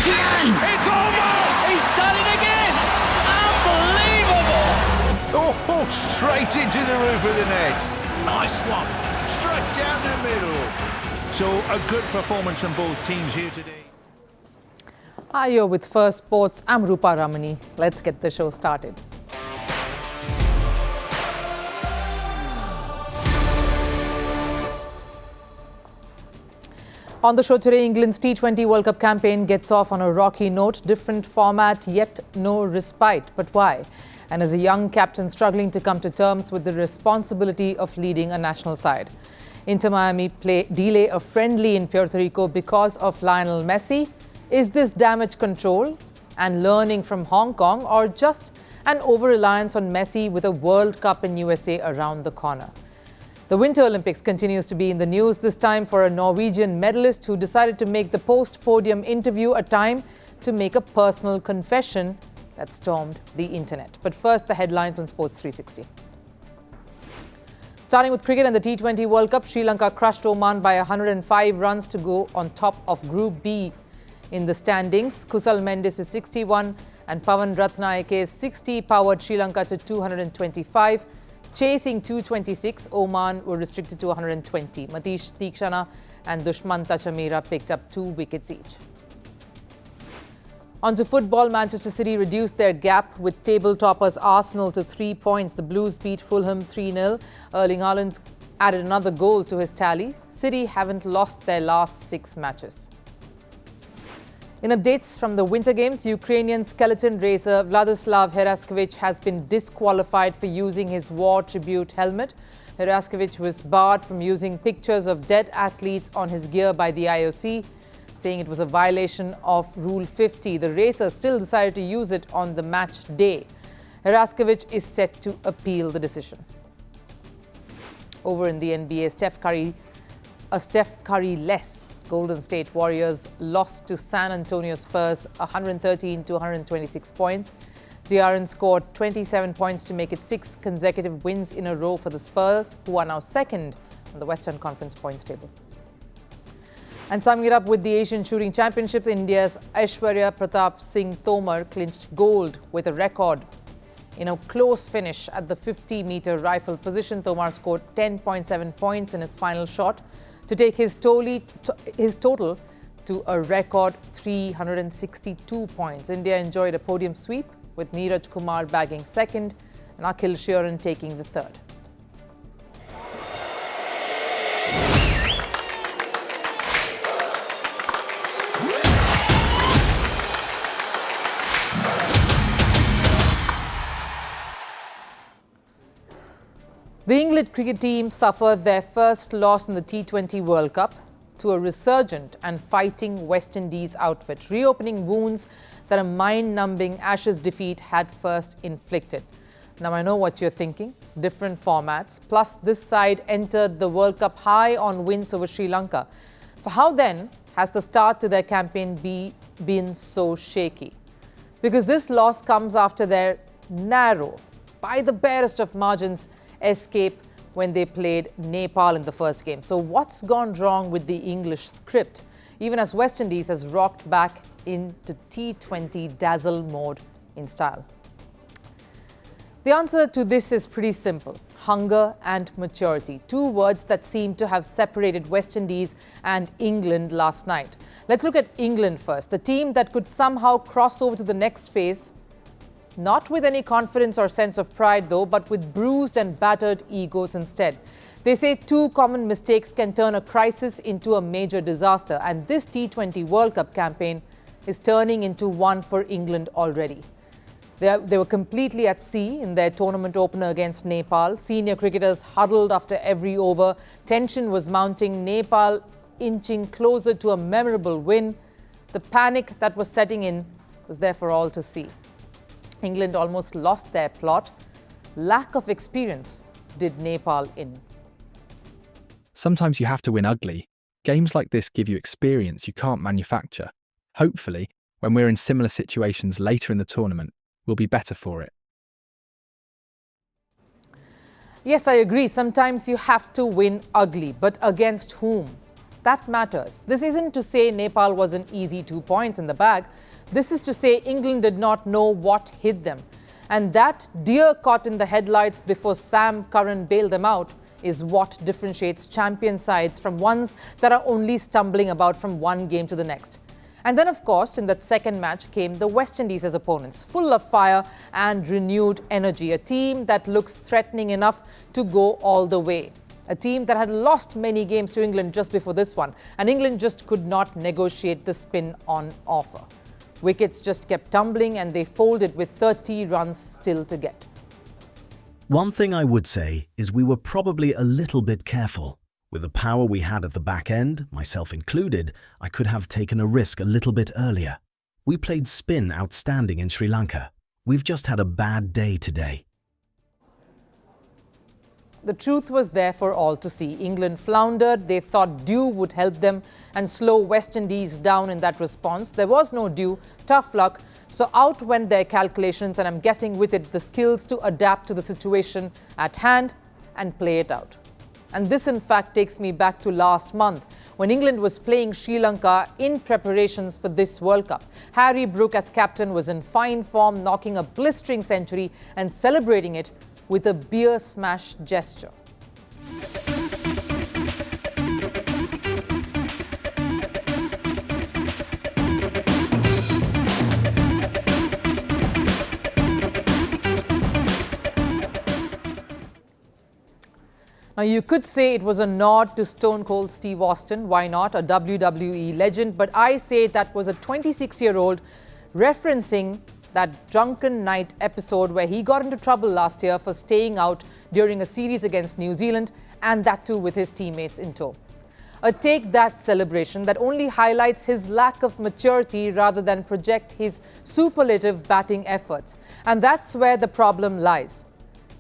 again! It's almost! He's done it again! Unbelievable! Oh, straight into the roof of the net. Nice one. Straight down the middle. So a good performance from both teams here today. Hi, you're with Firstpost. I'm Rupha Ramani. Let's get the show started. On the show today, England's T20 World Cup campaign gets off on a rocky note. Different format, yet no respite. But why? And as a young captain struggling to come to terms with the responsibility of leading a national side. Inter Miami delay a friendly in Puerto Rico because of Lionel Messi. Is this damage control and learning from Hong Kong, or just an over-reliance on Messi with a World Cup in USA around the corner? The Winter Olympics continues to be in the news, this time for a Norwegian medalist who decided to make the post-podium interview a time to make a personal confession that stormed the internet. But first, the headlines on Sports 360. Starting with cricket and the T20 World Cup, Sri Lanka crushed Oman by 105 runs to go on top of Group B in the standings. Kusal Mendes' 61 and Pawan Ratnaike's 60 powered Sri Lanka to 225. Chasing 226, Oman were restricted to 120. Matish Tikshana and Dushmanta Chamira picked up 2 wickets each. On to football, Manchester City reduced their gap with table toppers Arsenal to 3 points. The Blues beat Fulham 3-0. Erling Haaland added another goal to his tally. City haven't lost their last 6 matches. In updates from the Winter Games, Ukrainian skeleton racer Vladislav Heraskovich has been disqualified for using his war tribute helmet. Heraskovich was barred from using pictures of dead athletes on his gear by the IOC, saying it was a violation of Rule 50. The racer still decided to use it on the match day. Heraskovich is set to appeal the decision. Over in the NBA, Steph Curry-less Golden State Warriors lost to San Antonio Spurs 113 to 126 points. De'Aaron scored 27 points to make it 6 consecutive wins in a row for the Spurs, who are now second on the Western Conference points table. And summing it up with the Asian Shooting Championships, India's Aishwarya Pratap Singh Tomar clinched gold with a record in a close finish at the 50-meter rifle position. Tomar scored 10.7 points in his final shot to take his total to a record 362 points. India enjoyed a podium sweep with Neeraj Kumar bagging second and Akhil Sheeran taking the third. The England cricket team suffered their first loss in the T20 World Cup to a resurgent and fighting West Indies outfit, reopening wounds that a mind-numbing Ashes defeat had first inflicted. Now, I know what you're thinking. Different formats. Plus, this side entered the World Cup high on wins over Sri Lanka. So how then has the start to their campaign been so shaky? Because this loss comes after their narrow, by the barest of margins, escape when they played Nepal in the first game. So what's gone wrong with the English script, even as West Indies has rocked back into T20 dazzle mode in style? The answer to this is pretty simple: hunger and maturity, 2 words that seem to have separated West Indies and England last night. Let's look at England first, the team that could somehow cross over to the next phase. Not with any confidence or sense of pride though, but with bruised and battered egos instead. They say 2 common mistakes can turn a crisis into a major disaster, and this T20 World Cup campaign is turning into one for England already. They were completely at sea in their tournament opener against Nepal. Senior cricketers huddled after every over. Tension was mounting, Nepal inching closer to a memorable win. The panic that was setting in was there for all to see. England almost lost their plot. Lack of experience did Nepal in. Sometimes you have to win ugly. Games like this give you experience you can't manufacture. Hopefully, when we're in similar situations later in the tournament, we'll be better for it. Yes, I agree. Sometimes you have to win ugly, but against whom? That matters. This isn't to say Nepal was an easy 2 points in the bag. This is to say England did not know what hit them. And that deer caught in the headlights before Sam Curran bailed them out is what differentiates champion sides from ones that are only stumbling about from one game to the next. And then, of course, in that second match came the West Indies as opponents, full of fire and renewed energy, a team that looks threatening enough to go all the way. A team that had lost many games to England just before this one, and England just could not negotiate the spin on offer. Wickets just kept tumbling and they folded with 30 runs still to get. One thing I would say is we were probably a little bit careful. With the power we had at the back end, myself included, I could have taken a risk a little bit earlier. We played spin outstanding in Sri Lanka. We've just had a bad day today. The truth was there for all to see. England floundered. They thought dew would help them and slow West Indies down in that response. There was no dew. Tough luck. So out went their calculations, and I'm guessing with it the skills to adapt to the situation at hand and play it out. And this, in fact, takes me back to last month when England was playing Sri Lanka in preparations for this World Cup. Harry Brook, as captain, was in fine form, knocking a blistering century and celebrating it with a beer smash gesture. Now, you could say it was a nod to Stone Cold Steve Austin. Why not? A WWE legend. But I say that was a 26-year-old referencing that drunken night episode where he got into trouble last year for staying out during a series against New Zealand, and that too with his teammates in tow. A take that celebration that only highlights his lack of maturity rather than project his superlative batting efforts. And that's where the problem lies.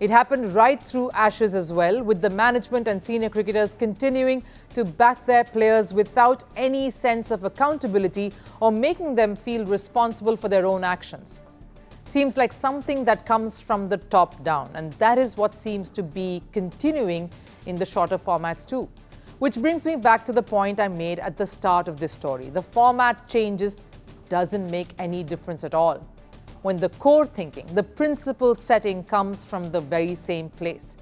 It happened right through Ashes as well, with the management and senior cricketers continuing to back their players without any sense of accountability or making them feel responsible for their own actions. Seems like something that comes from the top down, and that is what seems to be continuing in the shorter formats too. Which brings me back to the point I made at the start of this story. The format changes doesn't make any difference at all when the core thinking, the principle setting comes from the very same place.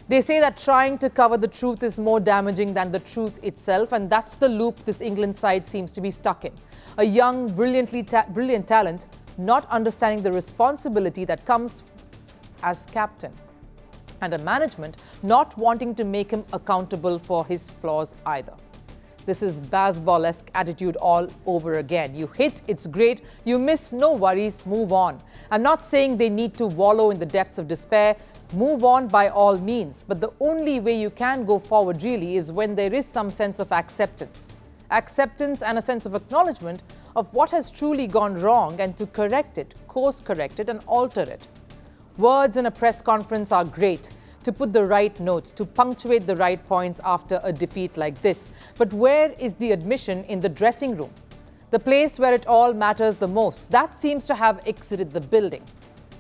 They say that trying to cover the truth is more damaging than the truth itself, and that's the loop this England side seems to be stuck in. A young, brilliant talent not understanding the responsibility that comes as captain, and a management not wanting to make him accountable for his flaws either. This is Bazball-esque attitude all over again. You hit, it's great. You miss, no worries, move on. I'm not saying they need to wallow in the depths of despair. Move on by all means. But the only way you can go forward really is when there is some sense of acceptance. Acceptance and a sense of acknowledgement of what has truly gone wrong and to correct it, course correct it and alter it. Words in a press conference are great, to put the right note, to punctuate the right points after a defeat like this. But where is the admission in the dressing room? The place where it all matters the most. That seems to have exited the building.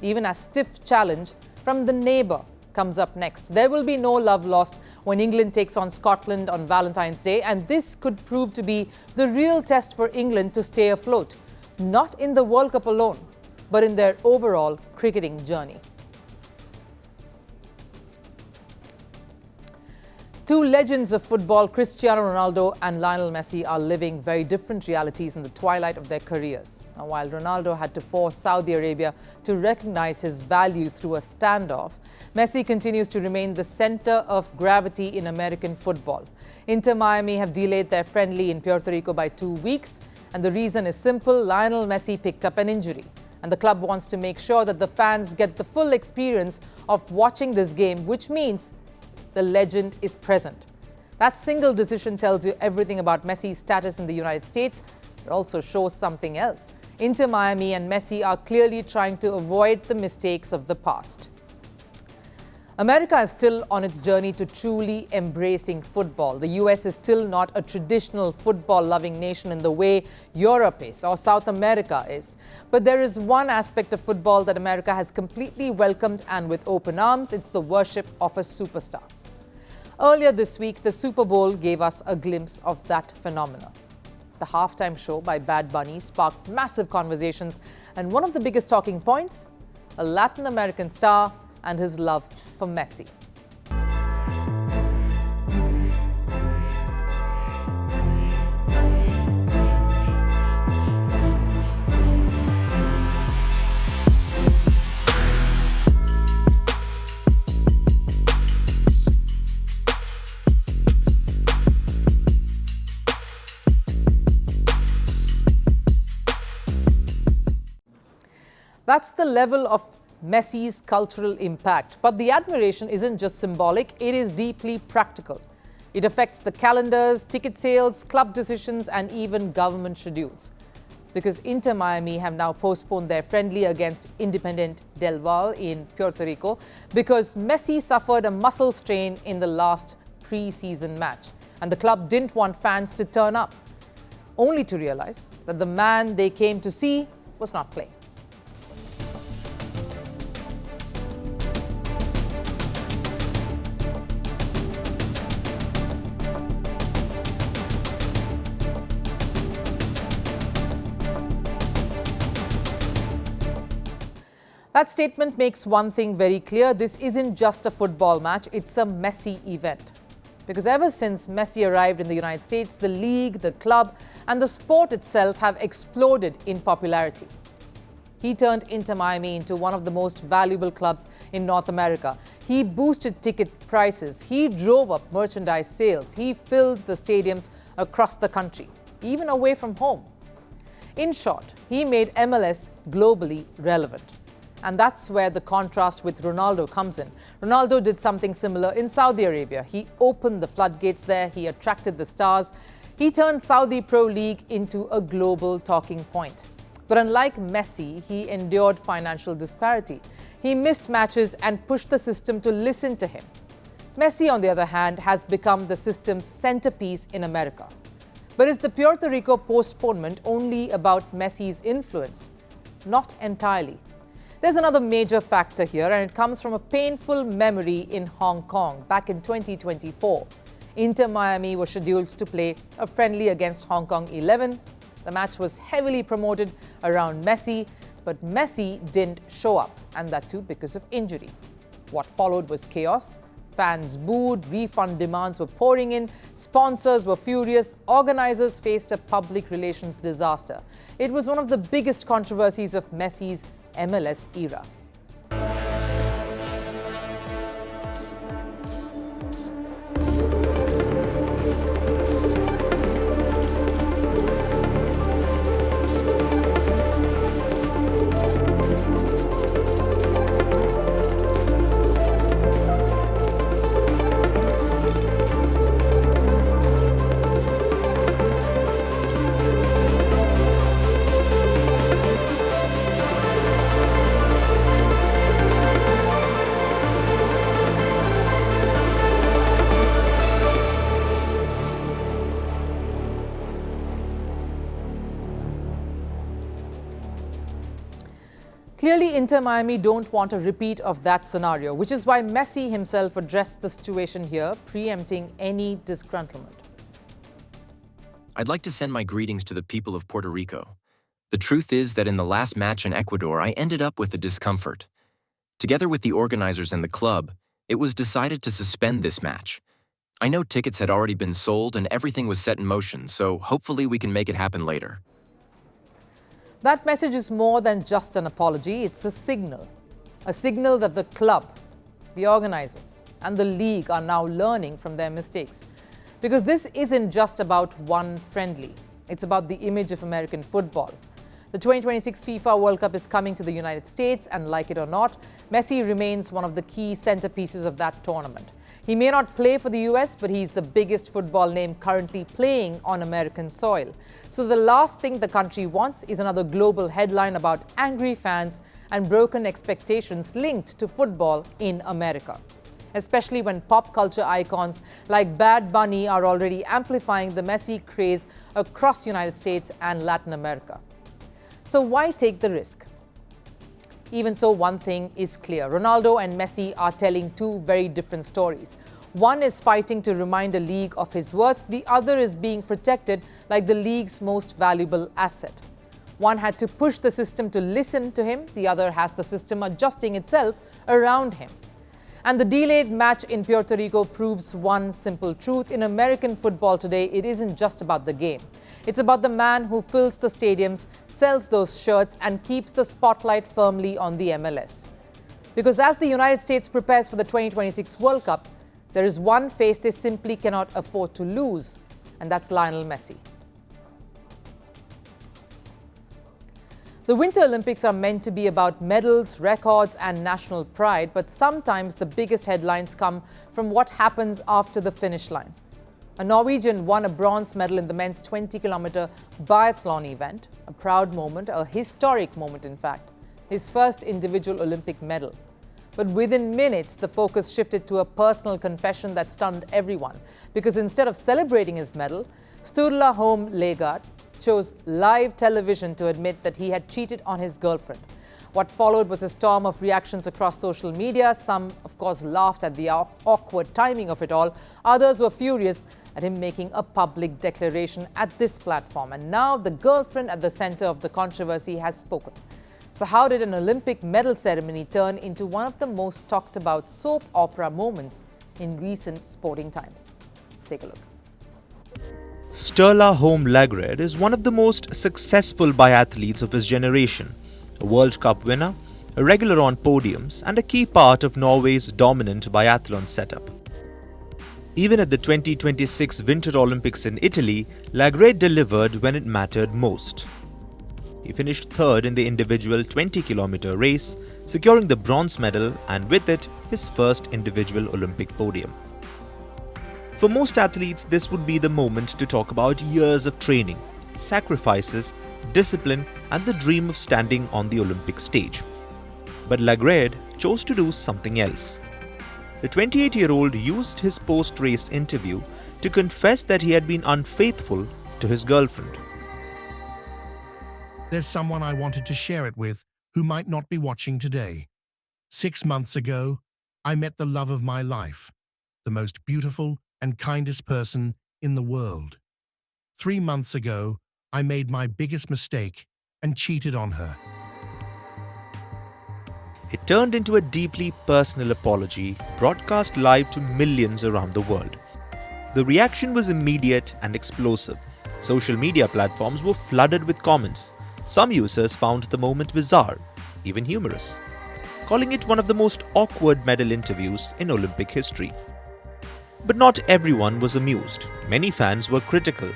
Even a stiff challenge from the neighbour comes up next. There will be no love lost when England takes on Scotland on Valentine's Day, and this could prove to be the real test for England to stay afloat, not in the World Cup alone, but in their overall cricketing journey. Two legends of football, Cristiano Ronaldo and Lionel Messi, are living very different realities in the twilight of their careers. Now, while Ronaldo had to force Saudi Arabia to recognize his value through a standoff, Messi continues to remain the center of gravity in American football. Inter Miami have delayed their friendly in Puerto Rico by 2 weeks, and the reason is simple: Lionel Messi picked up an injury. And the club wants to make sure that the fans get the full experience of watching this game, which means the legend is present. That single decision tells you everything about Messi's status in the United States. It also shows something else. Inter Miami and Messi are clearly trying to avoid the mistakes of the past. America is still on its journey to truly embracing football. The US is still not a traditional football-loving nation in the way Europe is or South America is. But there is one aspect of football that America has completely welcomed and with open arms. It's the worship of a superstar. Earlier this week, the Super Bowl gave us a glimpse of that phenomenon. The halftime show by Bad Bunny sparked massive conversations, and one of the biggest talking points, a Latin American star and his love for Messi. That's the level of Messi's cultural impact. But the admiration isn't just symbolic, it is deeply practical. It affects the calendars, ticket sales, club decisions, and even government schedules. Because Inter Miami have now postponed their friendly against Independent Del Valle in Puerto Rico because Messi suffered a muscle strain in the last pre-season match. And the club didn't want fans to turn up, only to realize that the man they came to see was not playing. That statement makes one thing very clear. This isn't just a football match, it's a Messi event. Because ever since Messi arrived in the United States, the league, the club, and the sport itself have exploded in popularity. He turned Inter Miami into one of the most valuable clubs in North America. He boosted ticket prices. He drove up merchandise sales. He filled the stadiums across the country, even away from home. In short, he made MLS globally relevant. And that's where the contrast with Ronaldo comes in. Ronaldo did something similar in Saudi Arabia. He opened the floodgates there. He attracted the stars. He turned Saudi Pro League into a global talking point. But unlike Messi, he endured financial disparity. He missed matches and pushed the system to listen to him. Messi, on the other hand, has become the system's centerpiece in America. But is the Puerto Rico postponement only about Messi's influence? Not entirely. There's another major factor here, and it comes from a painful memory in Hong Kong back in 2024. Inter Miami was scheduled to play a friendly against Hong Kong 11. The match was heavily promoted around Messi, but Messi didn't show up, and that too because of injury. What followed was chaos. Fans booed, refund demands were pouring in, sponsors were furious, organizers faced a public relations disaster. It was one of the biggest controversies of Messi's MLS era. Clearly, Inter Miami don't want a repeat of that scenario, which is why Messi himself addressed the situation here, preempting any disgruntlement. I'd like to send my greetings to the people of Puerto Rico. The truth is that in the last match in Ecuador, I ended up with a discomfort. Together with the organizers and the club, it was decided to suspend this match. I know tickets had already been sold and everything was set in motion, so hopefully we can make it happen later. That message is more than just an apology, it's a signal that the club, the organizers, and the league are now learning from their mistakes. Because this isn't just about one friendly, it's about the image of American football. The 2026 FIFA World Cup is coming to the United States, and like it or not, Messi remains one of the key centerpieces of that tournament. He may not play for the US, but he's the biggest football name currently playing on American soil. So the last thing the country wants is another global headline about angry fans and broken expectations linked to football in America. Especially when pop culture icons like Bad Bunny are already amplifying the Messi craze across the United States and Latin America. So why take the risk? Even so, one thing is clear. Ronaldo and Messi are telling two very different stories. One is fighting to remind a league of his worth. The other is being protected like the league's most valuable asset. One had to push the system to listen to him. The other has the system adjusting itself around him. And the delayed match in Puerto Rico proves one simple truth. In American football today, it isn't just about the game. It's about the man who fills the stadiums, sells those shirts, and keeps the spotlight firmly on the MLS. Because as the United States prepares for the 2026 World Cup, there is one face they simply cannot afford to lose, and that's Lionel Messi. The Winter Olympics are meant to be about medals, records, and national pride, but sometimes the biggest headlines come from what happens after the finish line. A Norwegian won a bronze medal in the men's 20-kilometer biathlon event, a proud moment, a historic moment in fact, his first individual Olympic medal. But within minutes, the focus shifted to a personal confession that stunned everyone, because instead of celebrating his medal, Sturla Holm Lægard chose live television to admit that he had cheated on his girlfriend. What followed was a storm of reactions across social media. Some, of course, laughed at the awkward timing of it all. Others were furious at him making a public declaration at this platform. And now the girlfriend at the center of the controversy has spoken. So how did an Olympic medal ceremony turn into one of the most talked about soap opera moments in recent sporting times? Take a look. Sturla Holm Lægard is one of the most successful biathletes of his generation, a World Cup winner, a regular on podiums, and a key part of Norway's dominant biathlon setup. Even at the 2026 Winter Olympics in Italy, Lægard delivered when it mattered most. He finished third in the individual 20-kilometer race, securing the bronze medal and with it, his first individual Olympic podium. For most athletes, this would be the moment to talk about years of training, sacrifices, discipline, and the dream of standing on the Olympic stage. But Lægard chose to do something else. The 28-year-old used his post-race interview to confess that he had been unfaithful to his girlfriend. There's someone I wanted to share it with who might not be watching today. 6 months ago, I met the love of my life, the most beautiful and kindest person in the world. 3 months ago, I made my biggest mistake and cheated on her. It turned into a deeply personal apology, broadcast live to millions around the world. The reaction was immediate and explosive. Social media platforms were flooded with comments. Some users found the moment bizarre, even humorous, calling it one of the most awkward medal interviews in Olympic history. But not everyone was amused. Many fans were critical,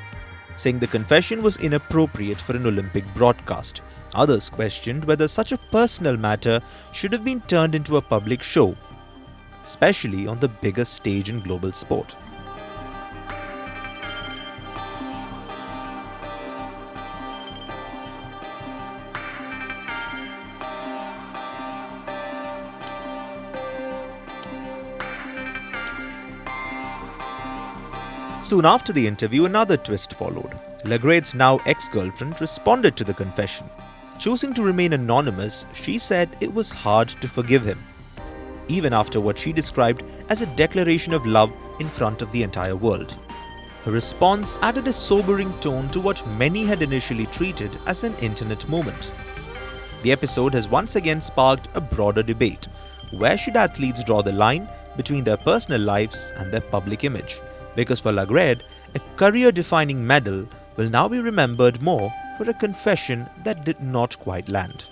saying the confession was inappropriate for an Olympic broadcast. Others questioned whether such a personal matter should have been turned into a public show, especially on the biggest stage in global sport. Soon after the interview, another twist followed. Lægard's now ex-girlfriend responded to the confession. Choosing to remain anonymous, she said it was hard to forgive him, even after what she described as a declaration of love in front of the entire world. Her response added a sobering tone to what many had initially treated as an internet moment. The episode has once again sparked a broader debate. Where should athletes draw the line between their personal lives and their public image? Because for Lægard, a career-defining medal will now be remembered more for a confession that did not quite land.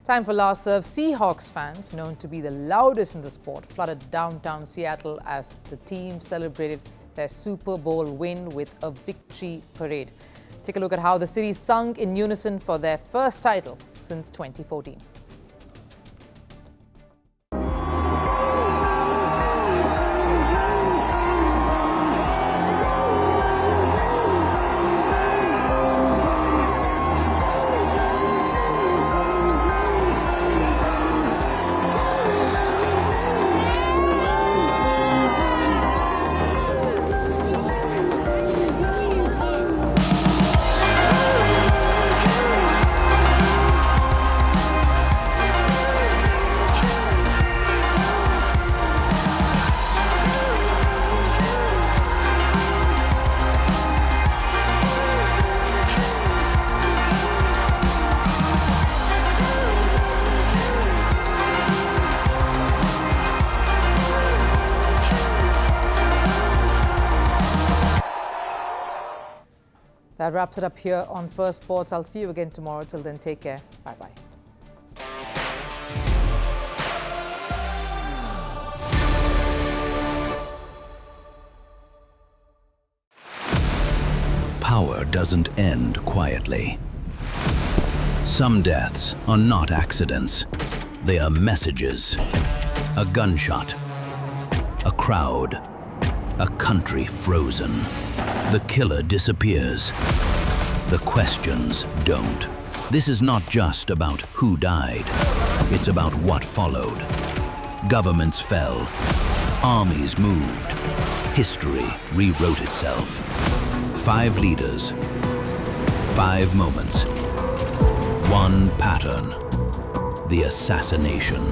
Time for last serve. Seahawks fans, known to be the loudest in the sport, flooded downtown Seattle as the team celebrated their Super Bowl win with a victory parade. Take a look at how the city sung in unison for their first title since 2014. That wraps it up here on Firstpost. I'll see you again tomorrow. Till then, take care. Bye-bye. Power doesn't end quietly. Some deaths are not accidents. They are messages. A gunshot. A crowd. A country frozen. The killer disappears. The questions don't. This is not just about who died. It's about what followed. Governments fell. Armies moved. History rewrote itself. 5 leaders, 5 moments, one pattern, the assassination.